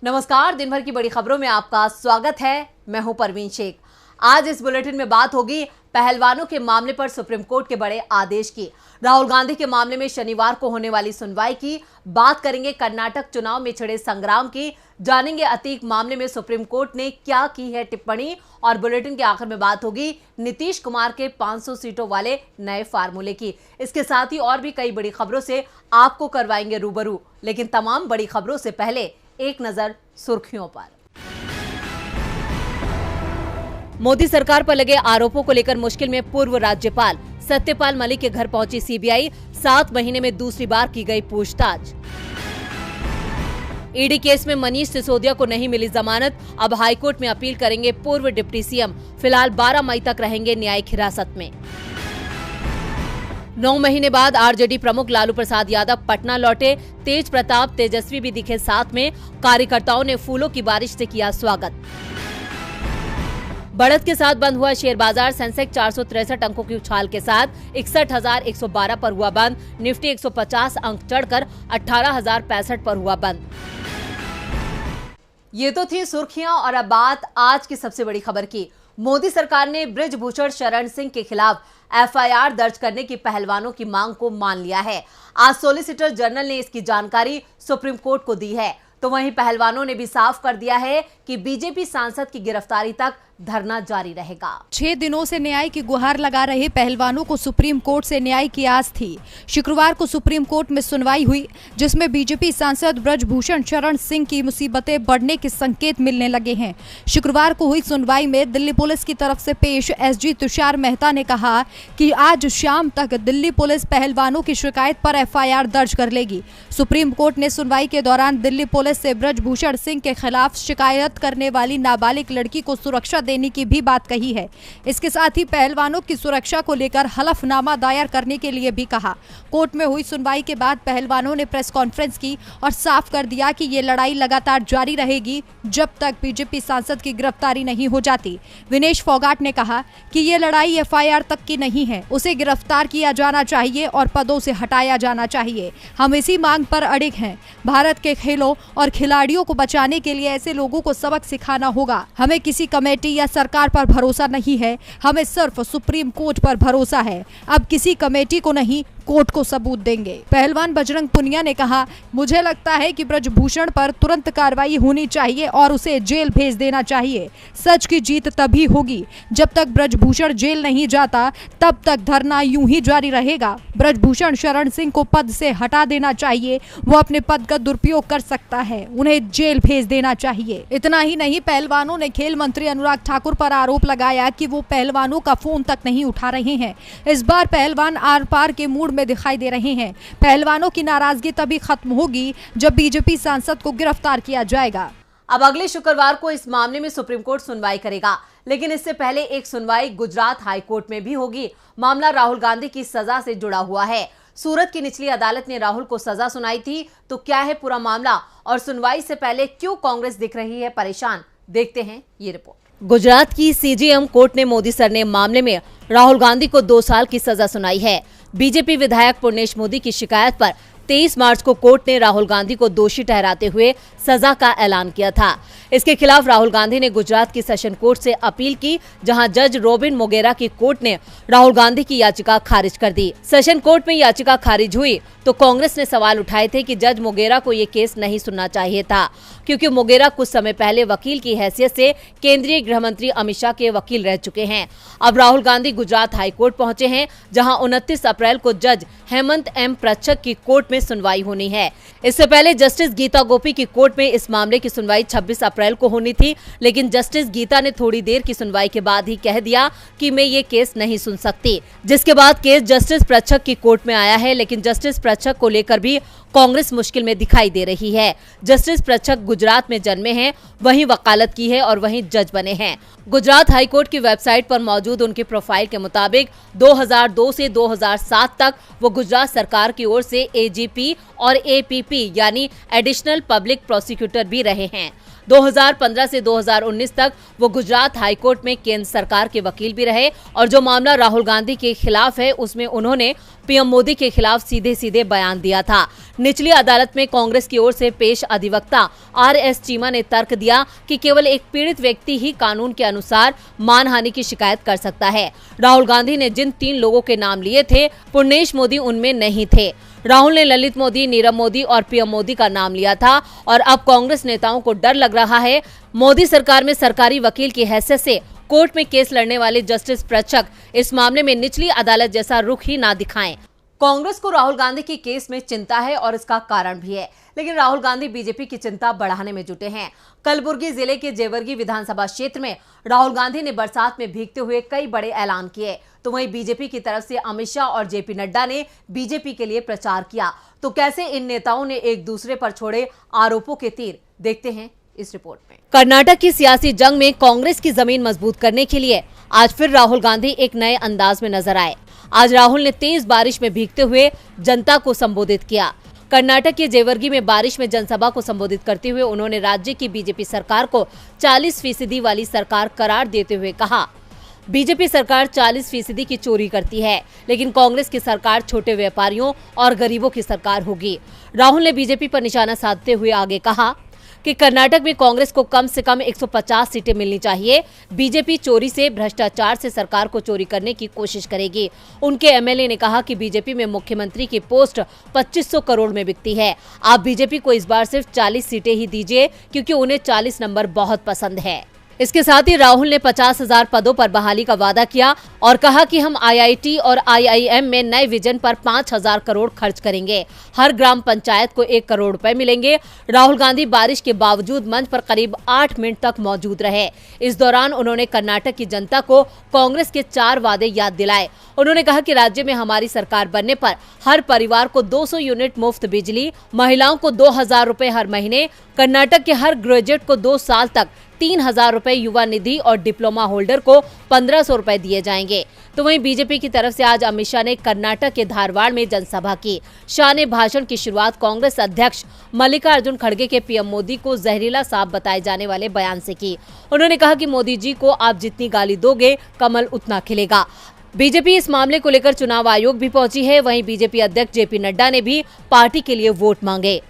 नमस्कार, दिन भर की बड़ी खबरों में आपका स्वागत है। मैं हूं परवीन शेख। आज इस बुलेटिन में बात होगी पहलवानों के मामले पर सुप्रीम कोर्ट के बड़े आदेश की, राहुल गांधी के मामले में शनिवार को होने वाली सुनवाई की, बात करेंगे कर्नाटक चुनाव में छिड़े संग्राम की, जानेंगे अतीक मामले में सुप्रीम कोर्ट ने क्या की है टिप्पणी, और बुलेटिन के आखिर में बात होगी नीतीश कुमार के 500 सीटों वाले नए फार्मूले की। इसके साथ ही और भी कई बड़ी खबरों से आपको करवाएंगे रूबरू, लेकिन तमाम बड़ी खबरों से पहले एक नजर सुर्खियों पर। मोदी सरकार पर लगे आरोपों को लेकर मुश्किल में पूर्व राज्यपाल सत्यपाल मलिक के घर पहुंची सीबीआई, 7 महीने में दूसरी बार की गई पूछताछ। ईडी केस में मनीष सिसोदिया को नहीं मिली जमानत, अब हाईकोर्ट में अपील करेंगे पूर्व डिप्टी सीएम, फिलहाल 12 मई तक रहेंगे न्यायिक हिरासत में। 9 महीने बाद आरजेडी प्रमुख लालू प्रसाद यादव पटना लौटे, तेज प्रताप तेजस्वी भी दिखे साथ में, कार्यकर्ताओं ने फूलों की बारिश से किया स्वागत। बढ़त के साथ बंद हुआ शेयर बाजार, सेंसेक्स 463 अंकों की उछाल के साथ 61,112 पर हुआ बंद, निफ्टी 150 अंक चढ़कर 18,065 पर हुआ बंद। ये तो थी सुर्खियां और अब बात आज की सबसे बड़ी खबर की। मोदी सरकार ने बृजभूषण शरण सिंह के खिलाफ एफआईआर दर्ज करने की पहलवानों की मांग को मान लिया है। आज सॉलिसिटर जनरल ने इसकी जानकारी सुप्रीम कोर्ट को दी है, तो वहीं पहलवानों ने भी साफ कर दिया है कि बीजेपी सांसद की गिरफ्तारी तक धरना जारी रहेगा। 6 दिनों से न्याय की गुहार लगा रहे पहलवानों को सुप्रीम कोर्ट से न्याय की आस थी। शुक्रवार को सुप्रीम कोर्ट में सुनवाई हुई, जिसमें बीजेपी सांसद बृजभूषण शरण सिंह की मुसीबतें बढ़ने के संकेत मिलने लगे हैं। शुक्रवार को हुई सुनवाई में दिल्ली पुलिस की तरफ से पेश एसजी तुषार मेहता ने कहा कि आज शाम तक दिल्ली पुलिस पहलवानों की शिकायत पर एफआईआर दर्ज कर लेगी। सुप्रीम कोर्ट ने सुनवाई के दौरान दिल्ली पुलिस से बृजभूषण सिंह के खिलाफ शिकायत करने वाली नाबालिग लड़की को सुरक्षा देने की भी बात कही है। इसके साथ ही पहलवानों की सुरक्षा को लेकर हलफनामा दायर करने के लिए भी कहा। कोर्ट में हुई सुनवाई के बाद पहलवानों ने प्रेस कॉन्फ्रेंस की और साफ कर दिया कि ये लड़ाई लगातार जारी रहेगी जब तक बीजेपी सांसद की गिरफ्तारी नहीं हो जाती। विनेश फोगाट ने कहा कि ये लड़ाई एफआईआर तक की नहीं है, उसे गिरफ्तार किया जाना चाहिए और पदों से हटाया जाना चाहिए। हम इसी मांग पर अड़िग हैं। भारत के खेलों और खिलाड़ियों को बचाने के लिए ऐसे लोगों को सबक सिखाना होगा। हमें किसी कमेटी या सरकार पर भरोसा नहीं है, हमें सिर्फ सुप्रीम कोर्ट पर भरोसा है। अब किसी कमेटी को नहीं, कोर्ट को सबूत देंगे। पहलवान बजरंग पुनिया ने कहा, मुझे लगता है कि बृजभूषण पर तुरंत कार्रवाई होनी चाहिए और उसे जेल भेज देना चाहिए। सच की जीत तभी होगी जब तक बृजभूषण जेल नहीं जाता, तब तक धरना यूं ही जारी रहेगा। बृजभूषण शरण सिंह को पद से हटा देना चाहिए, वो अपने पद का दुरुपयोग कर सकता है, उन्हें जेल भेज देना चाहिए। इतना ही नहीं, पहलवानों ने खेल मंत्री अनुराग ठाकुर पर आरोप लगाया कि वो पहलवानों का फोन तक नहीं उठा रहे हैं। इस बार पहलवान आर पार के मूड में दिखाई दे रहे हैं। पहलवानों की नाराजगी तभी खत्म होगी जब बीजेपी सांसद को गिरफ्तार किया जाएगा। अब अगले शुक्रवार को इस मामले में सुप्रीम कोर्ट सुनवाई करेगा, लेकिन इससे पहले एक सुनवाई गुजरात हाई कोर्ट में भी होगी। मामला राहुल गांधी की सजा से जुड़ा हुआ है। सूरत की निचली अदालत ने राहुल को सजा सुनाई थी, तो क्या है पूरा मामला और सुनवाई से पहले क्यों कांग्रेस दिख रही है परेशान, देखते हैं ये रिपोर्ट। गुजरात की सीजेएम कोर्ट ने मोदी सरनेम मामले में राहुल गांधी को 2 साल की सजा सुनाई है। बीजेपी विधायक पुर्णेश मोदी की शिकायत पर 23 मार्च को कोर्ट ने राहुल गांधी को दोषी ठहराते हुए सजा का ऐलान किया था। इसके खिलाफ राहुल गांधी ने गुजरात की सेशन कोर्ट से अपील की, जहां जज रोबिन मोगेरा की कोर्ट ने राहुल गांधी की याचिका खारिज कर दी। सेशन कोर्ट में याचिका खारिज हुई तो कांग्रेस ने सवाल उठाए थे कि जज मोगेरा को ये केस नहीं सुनना चाहिए था, क्योंकि मोगेरा कुछ समय पहले वकील की हैसियत से केंद्रीय गृह मंत्री अमित शाह के वकील रह चुके हैं। अब राहुल गांधी गुजरात हाई कोर्ट पहुंचे हैं, जहां 29 अप्रैल को जज हेमंत एम प्रच्छक की कोर्ट में सुनवाई होनी है। इससे पहले जस्टिस गीता गोपी की कोर्ट में इस मामले की सुनवाई 26 अप्रैल को होनी थी, लेकिन जस्टिस गीता ने थोड़ी देर की सुनवाई के बाद ही कह दिया कि मैं ये केस नहीं सुन सकती, जिसके बाद केस जस्टिस प्रच्छक की कोर्ट में आया है। लेकिन जस्टिस प्रच्छक को लेकर भी कांग्रेस मुश्किल में दिखाई दे रही है। जस्टिस प्रच्छक गुजरात में जन्मे हैं, वहीं वकालत की है और वहीं जज बने हैं। गुजरात हाईकोर्ट की वेबसाइट पर मौजूद उनके प्रोफाइल के मुताबिक 2002 से 2007 तक वो गुजरात सरकार की ओर से एजीपी और एपीपी यानी एडिशनल पब्लिक प्रोसिक्यूटर भी रहे हैं। 2015 से 2019 तक वो गुजरात हाईकोर्ट में केंद्र सरकार के वकील भी रहे और जो मामला राहुल गांधी के खिलाफ है उसमें उन्होंने पीएम मोदी के खिलाफ सीधे सीधे बयान दिया था। निचली अदालत में कांग्रेस की ओर से पेश अधिवक्ता RS चीमा ने तर्क दिया कि केवल एक पीड़ित व्यक्ति ही कानून के अनुसार मानहानि की शिकायत कर सकता है। राहुल गांधी ने जिन 3 लोगों के नाम लिए थे, पूर्णेश मोदी उनमें नहीं थे। राहुल ने ललित मोदी, नीरव मोदी और पीएम मोदी का नाम लिया था और अब कांग्रेस नेताओं को डर लग रहा है मोदी सरकार में सरकारी वकील की हैसियत से कोर्ट में केस लड़ने वाले जस्टिस पृच्छक इस मामले में निचली अदालत जैसा रुख ही ना दिखाएं। कांग्रेस को राहुल गांधी की केस में चिंता है और इसका कारण भी है, लेकिन राहुल गांधी बीजेपी की चिंता बढ़ाने में जुटे हैं। कलबुर्गी जिले के जेवर्गी विधानसभा क्षेत्र में राहुल गांधी ने बरसात में भीगते हुए कई बड़े ऐलान किए, तो वहीं बीजेपी की तरफ से अमित शाह और जेपी नड्डा ने बीजेपी के लिए प्रचार किया। तो कैसे इन नेताओं ने एक दूसरे पर छोड़े आरोपों के तीर, देखते हैं इस रिपोर्ट में। कर्नाटक की सियासी जंग में कांग्रेस की जमीन मजबूत करने के लिए आज फिर राहुल गांधी एक नए अंदाज में नजर आए। आज राहुल ने तेज बारिश में भीगते हुए जनता को संबोधित किया। कर्नाटक के जेवर्गी में बारिश में जनसभा को संबोधित करते हुए उन्होंने राज्य की बीजेपी सरकार को 40% वाली सरकार करार देते हुए कहा, बीजेपी सरकार 40% की चोरी करती है, लेकिन कांग्रेस की सरकार छोटे व्यापारियों और गरीबों की सरकार होगी। राहुल ने बीजेपी पर निशाना साधते हुए आगे कहा कि कर्नाटक में कांग्रेस को कम से कम 150 सीटें मिलनी चाहिए। बीजेपी चोरी से, भ्रष्टाचार से सरकार को चोरी करने की कोशिश करेगी। उनके एमएलए ने कहा कि बीजेपी में मुख्यमंत्री की पोस्ट 2500 करोड़ में बिकती है। आप बीजेपी को इस बार सिर्फ 40 सीटें ही दीजिए, क्योंकि उन्हें 40 नंबर बहुत पसंद है। इसके साथ ही राहुल ने 50,000 पदों पर बहाली का वादा किया और कहा कि हम IIT और IIM में नए विजन पर 5,000 करोड़ खर्च करेंगे। हर ग्राम पंचायत को 1 करोड़ रुपए मिलेंगे। राहुल गांधी बारिश के बावजूद मंच पर करीब 8 मिनट तक मौजूद रहे। इस दौरान उन्होंने कर्नाटक की जनता को कांग्रेस के 4 वादे याद दिलाए। उन्होंने कहा कि राज्य में हमारी सरकार बनने पर हर परिवार को 200 यूनिट मुफ्त बिजली, महिलाओं को 2,000 रुपए हर महीने, कर्नाटक के हर ग्रेजुएट को 2 साल तक 3,000 रुपए, युवा निधि और डिप्लोमा होल्डर को 1,500 रुपए दिए जाएंगे। तो वहीं बीजेपी की तरफ से आज अमित शाह ने कर्नाटक के धारवाड़ में जनसभा की। शाह ने भाषण की शुरुआत कांग्रेस अध्यक्ष मल्लिकार्जुन खड़गे के पीएम मोदी को जहरीला सांप बताए जाने वाले बयान से की। उन्होंने कहा कि मोदी जी को आप जितनी गाली दोगे, कमल उतना खिलेगा। बीजेपी इस मामले को लेकर चुनाव आयोग भी पहुंची है। वहीं बीजेपी अध्यक्ष जेपी नड्डा ने भी पार्टी के लिए वोट मांगे।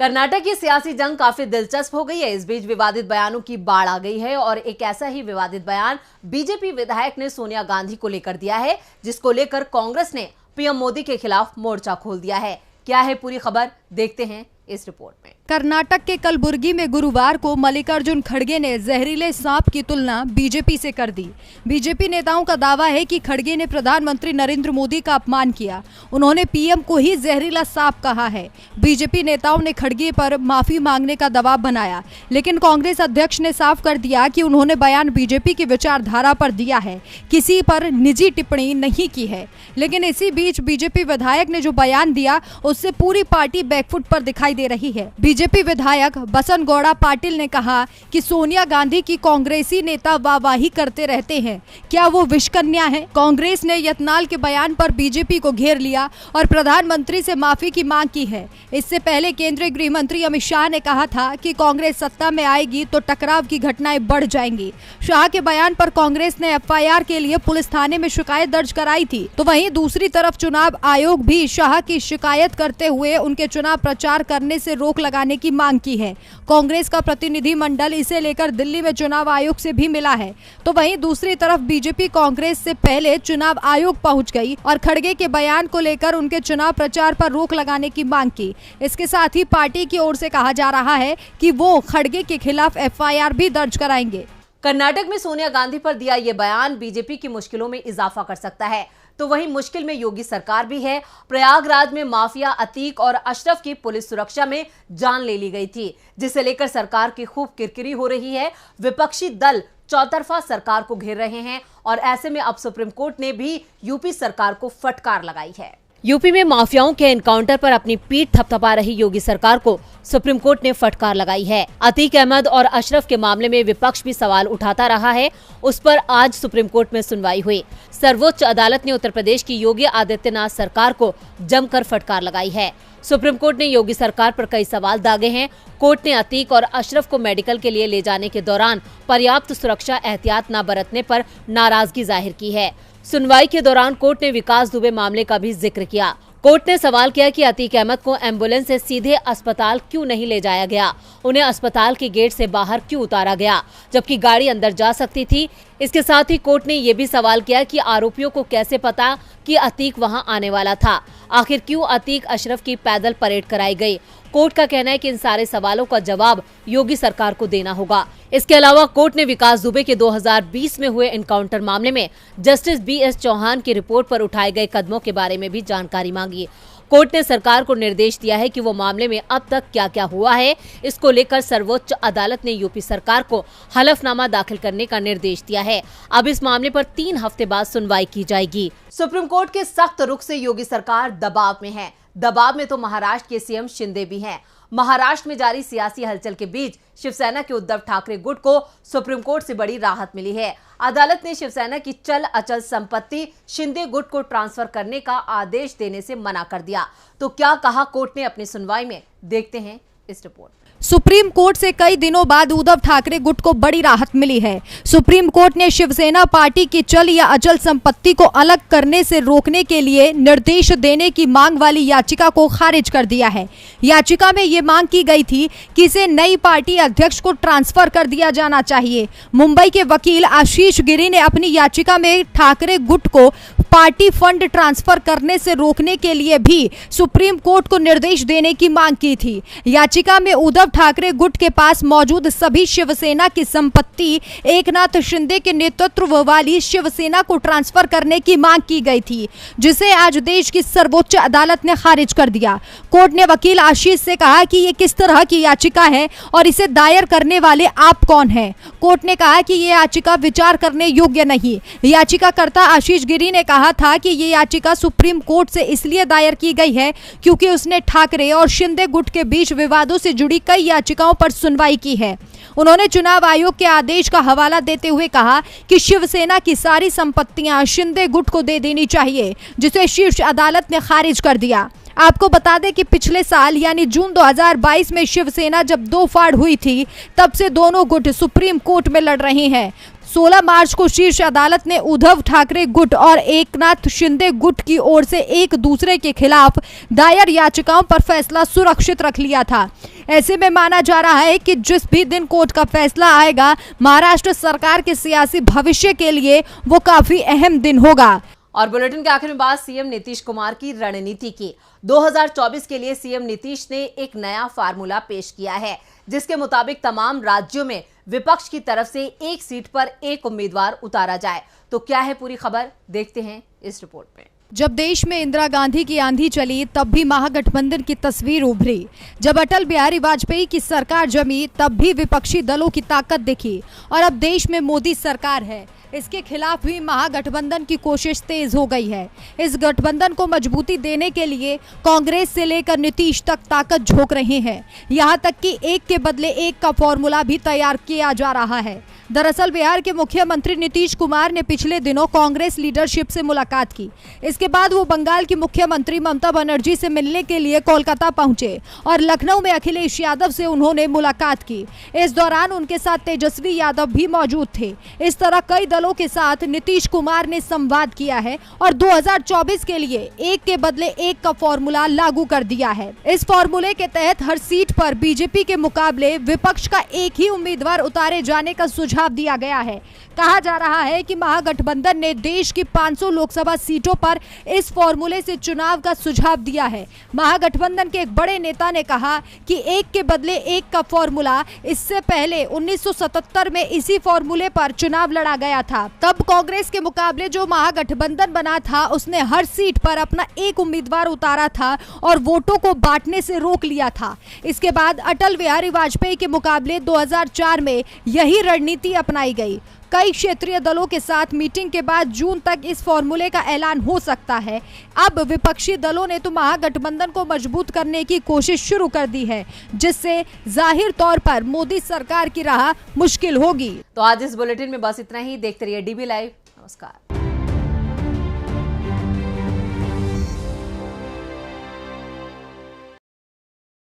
कर्नाटक की सियासी जंग काफी दिलचस्प हो गई है। इस बीच विवादित बयानों की बाढ़ आ गई है और एक ऐसा ही विवादित बयान बीजेपी विधायक ने सोनिया गांधी को लेकर दिया है, जिसको लेकर कांग्रेस ने पीएम मोदी के खिलाफ मोर्चा खोल दिया है। क्या है पूरी खबर, देखते हैं इस रिपोर्ट में। कर्नाटक के कलबुर्गी में गुरुवार को मल्लिकार्जुन खड़गे ने जहरीले सांप की तुलना बीजेपी से कर दी। बीजेपी नेताओं का दावा है कि खड़गे ने प्रधानमंत्री नरेंद्र मोदी का अपमान किया। उन्होंने पीएम को ही जहरीला सांप कहा है। बीजेपी नेताओं ने खड़गे पर माफी मांगने का दबाव बनाया, लेकिन कांग्रेस अध्यक्ष ने साफ कर दिया कि उन्होंने बयान बीजेपी की विचारधारा पर दिया है, किसी पर निजी टिप्पणी नहीं की है। लेकिन इसी बीच बीजेपी विधायक ने जो बयान दिया उससे पूरी पार्टी बैकफुट पर दिखाई दे रही है। बीजेपी विधायक बसनगौड़ा पाटिल ने कहा कि सोनिया गांधी की कांग्रेसी नेता वाहवाही करते रहते हैं, क्या वो विषकन्या है? कांग्रेस ने यत्नाल के बयान पर बीजेपी को घेर लिया और प्रधानमंत्री से माफी की मांग की है। इससे पहले केंद्रीय गृह मंत्री अमित शाह ने कहा था कि कांग्रेस सत्ता में आएगी तो टकराव की घटनाएं बढ़ जाएंगी। शाह के बयान पर कांग्रेस ने FIR के लिए पुलिस थाने में शिकायत दर्ज कराई थी। तो वहीं दूसरी तरफ चुनाव आयोग भी शाह की शिकायत करते हुए उनके चुनाव प्रचार करने से रोक लगाने की मांग की है। कांग्रेस का प्रतिनिधि मंडल इसे लेकर दिल्ली में चुनाव आयोग से भी मिला है। तो वहीं दूसरी तरफ बीजेपी कांग्रेस से पहले चुनाव आयोग पहुंच गई और खड़गे के बयान को लेकर उनके चुनाव प्रचार पर रोक लगाने की मांग की। इसके साथ ही पार्टी की ओर से कहा जा रहा है कि वो खड़गे के खिलाफ FIR भी दर्ज कराएंगे। कर्नाटक में सोनिया गांधी पर दिया ये बयान बीजेपी की मुश्किलों में इजाफा कर सकता है। तो वहीं मुश्किल में योगी सरकार भी है। प्रयागराज में माफिया अतीक और अशरफ की पुलिस सुरक्षा में जान ले ली गई थी, जिसे लेकर सरकार की खूब किरकिरी हो रही है। विपक्षी दल चौतरफा सरकार को घेर रहे हैं और ऐसे में अब सुप्रीम कोर्ट ने भी यूपी सरकार को फटकार लगाई है। यूपी में माफियाओं के एनकाउंटर पर अपनी पीठ थपथपा रही योगी सरकार को सुप्रीम कोर्ट ने फटकार लगाई है। अतीक अहमद और अशरफ के मामले में विपक्ष भी सवाल उठाता रहा है, उस पर आज सुप्रीम कोर्ट में सुनवाई हुई। सर्वोच्च अदालत ने उत्तर प्रदेश की योगी आदित्यनाथ सरकार को जमकर फटकार लगाई है। सुप्रीम कोर्ट ने योगी सरकार पर कई सवाल दागे हैं। कोर्ट ने अतीक और अशरफ को मेडिकल के लिए ले जाने के दौरान पर्याप्त सुरक्षा एहतियात न बरतने पर नाराजगी जाहिर की है। सुनवाई के दौरान कोर्ट ने विकास दुबे मामले का भी जिक्र किया। कोर्ट ने सवाल किया कि अतीक अहमद को एम्बुलेंस से सीधे अस्पताल क्यों नहीं ले जाया गया, उन्हें अस्पताल के गेट से बाहर क्यों उतारा गया, जबकि गाड़ी अंदर जा सकती थी। इसके साथ ही कोर्ट ने ये भी सवाल किया कि आरोपियों को कैसे पता कि अतीक वहां आने वाला था, आखिर क्यों अतीक अशरफ की पैदल परेड कराई गई। कोर्ट का कहना है कि इन सारे सवालों का जवाब योगी सरकार को देना होगा। इसके अलावा कोर्ट ने विकास दुबे के 2020 में हुए एनकाउंटर मामले में जस्टिस BS चौहान की रिपोर्ट पर उठाए गए कदमों के बारे में भी जानकारी मांगी। कोर्ट ने सरकार को निर्देश दिया है कि वो मामले में अब तक क्या क्या हुआ है, इसको लेकर सर्वोच्च अदालत ने यूपी सरकार को हलफनामा दाखिल करने का निर्देश दिया है। अब इस मामले पर 3 हफ्ते बाद सुनवाई की जाएगी। सुप्रीम कोर्ट के सख्त रुख से योगी सरकार दबाव में है। दबाव में तो महाराष्ट्र के CM शिंदे भी हैं। महाराष्ट्र में जारी सियासी हलचल के बीच शिवसेना के उद्धव ठाकरे गुट को सुप्रीम कोर्ट से बड़ी राहत मिली है। अदालत ने शिवसेना की चल अचल संपत्ति शिंदे गुट को ट्रांसफर करने का आदेश देने से मना कर दिया। तो क्या कहा कोर्ट ने अपनी सुनवाई में, देखते हैं इस रिपोर्ट। सुप्रीम कोर्ट से कई दिनों बाद उद्धव ठाकरे गुट को बड़ी राहत मिली है। सुप्रीम कोर्ट ने शिवसेना पार्टी की चल या अचल संपत्ति को अलग करने से रोकने के लिए निर्देश देने की मांग वाली याचिका को खारिज कर दिया है। याचिका में ये मांग की गई थी कि इसे नई पार्टी अध्यक्ष को ट्रांसफर कर दिया जाना चाहिए। मुंबई के वकील आशीष गिरी ने अपनी याचिका में ठाकरे गुट को पार्टी फंड ट्रांसफर करने से रोकने के लिए भी सुप्रीम कोर्ट को निर्देश देने की मांग की थी। याचिका में उद्धव ठाकरे गुट के पास मौजूद सभी शिवसेना की संपत्ति एकनाथ शिंदे के नेतृत्व वाली शिवसेना को ट्रांसफर करने की मांग की गई थी, जिसे आज देश की सर्वोच्च अदालत ने खारिज कर दिया। कोर्ट ने वकील आशीष से कहा कि ये किस तरह की याचिका है और इसे दायर करने वाले आप कौन हैं। कोर्ट ने कहा कि ये याचिका विचार करने योग्य नहीं। याचिकाकर्ता आशीष गिरी ने कहा था कि ये याचिका सुप्रीम कोर्ट से इसलिए दायर की गई है क्योंकि उसने ठाकरे और शिंदे गुट के बीच विवादों से जुड़ी कई याचिकाओं पर सुनवाई की है। उन्होंने चुनाव आयोग के आदेश का हवाला देते हुए कहा कि शिवसेना की सारी संपत्तियां शिंदे गुट को दे देनी चाहिए, जिसे शीर्ष अदालत ने खारिज कर दिया। आपको बता दें कि पिछले साल यानी जून 2022 में शिवसेना जब दो फाड़ हुई थी, तब से दोनों गुट सुप्रीम कोर्ट में लड़ रहे हैं। 16 मार्च को शीर्ष अदालत ने उद्धव ठाकरे गुट और एकनाथ शिंदे गुट की ओर से एक दूसरे के खिलाफ दायर याचिकाओं पर फैसला सुरक्षित रख लिया था। ऐसे में माना जा रहा है कि जिस भी दिन कोर्ट का फैसला आएगा, महाराष्ट्र सरकार के सियासी भविष्य के लिए वो काफी अहम दिन होगा। और बुलेटिन के आखिर में बात CM नीतीश कुमार की रणनीति की। 2024 के लिए CM नीतीश ने एक नया फार्मूला पेश किया है, जिसके मुताबिक तमाम राज्यों में विपक्ष की तरफ से एक सीट पर एक उम्मीदवार उतारा जाए। तो क्या है पूरी खबर, देखते हैं इस रिपोर्ट में। जब देश में इंदिरा गांधी की आंधी चली, तब भी महागठबंधन की तस्वीर उभरी। जब अटल बिहारी वाजपेयी की सरकार जमी, तब भी विपक्षी दलों की ताकत दिखी। और अब देश में मोदी सरकार है, इसके खिलाफ भी महागठबंधन की कोशिश तेज हो गई है। इस गठबंधन को मजबूती देने के लिए कांग्रेस से लेकर नीतीश तक ताकत झोंक रहे हैं। यहां तक कि एक के बदले एक का फॉर्मूला भी तैयार किया जा रहा है। दरअसल बिहार के मुख्यमंत्री नीतीश कुमार ने पिछले दिनों कांग्रेस लीडरशिप से मुलाकात की। इसके बाद वो बंगाल की मुख्यमंत्री ममता बनर्जी से मिलने के लिए कोलकाता पहुंचे और लखनऊ में अखिलेश यादव से उन्होंने मुलाकात की। इस दौरान उनके साथ तेजस्वी यादव भी मौजूद थे। इस तरह कई दलों के साथ नीतीश कुमार ने संवाद किया है और 2024 के लिए एक के बदले एक का फॉर्मूला लागू कर दिया है। इस फॉर्मूले के तहत हर सीट पर बीजेपी के मुकाबले विपक्ष का एक ही उम्मीदवार उतारे जाने का सुझाव दिया गया है। कहा जा रहा है कि महागठबंधन ने देश की 500 लोकसभा सीटों पर इस फॉर्मूले से चुनाव का सुझाव दिया है। महागठबंधन के एक बड़े नेता ने कहा कि एक के बदले एक का फॉर्मूला इससे पहले 1977 में इसी फॉर्मूले पर चुनाव लड़ा गया था। तब कांग्रेस के मुकाबले जो महागठबंधन बना था, उसने हर सीट पर अपना एक उम्मीदवार उतारा था और वोटों को बांटने से रोक लिया था। इसके बाद अटल बिहारी वाजपेयी के मुकाबले 2004 में यही रणनीति अपनाई गई। कई क्षेत्रीय दलों के साथ मीटिंग के बाद जून तक इस फॉर्मूले का ऐलान हो सकता है। अब विपक्षी दलों ने तो महागठबंधन को मजबूत करने की कोशिश शुरू कर दी है, जिससे जाहिर तौर पर मोदी सरकार की राह मुश्किल होगी। तो आज इस बुलेटिन में बस इतना ही। देखते रहिए DB लाइव। नमस्कार।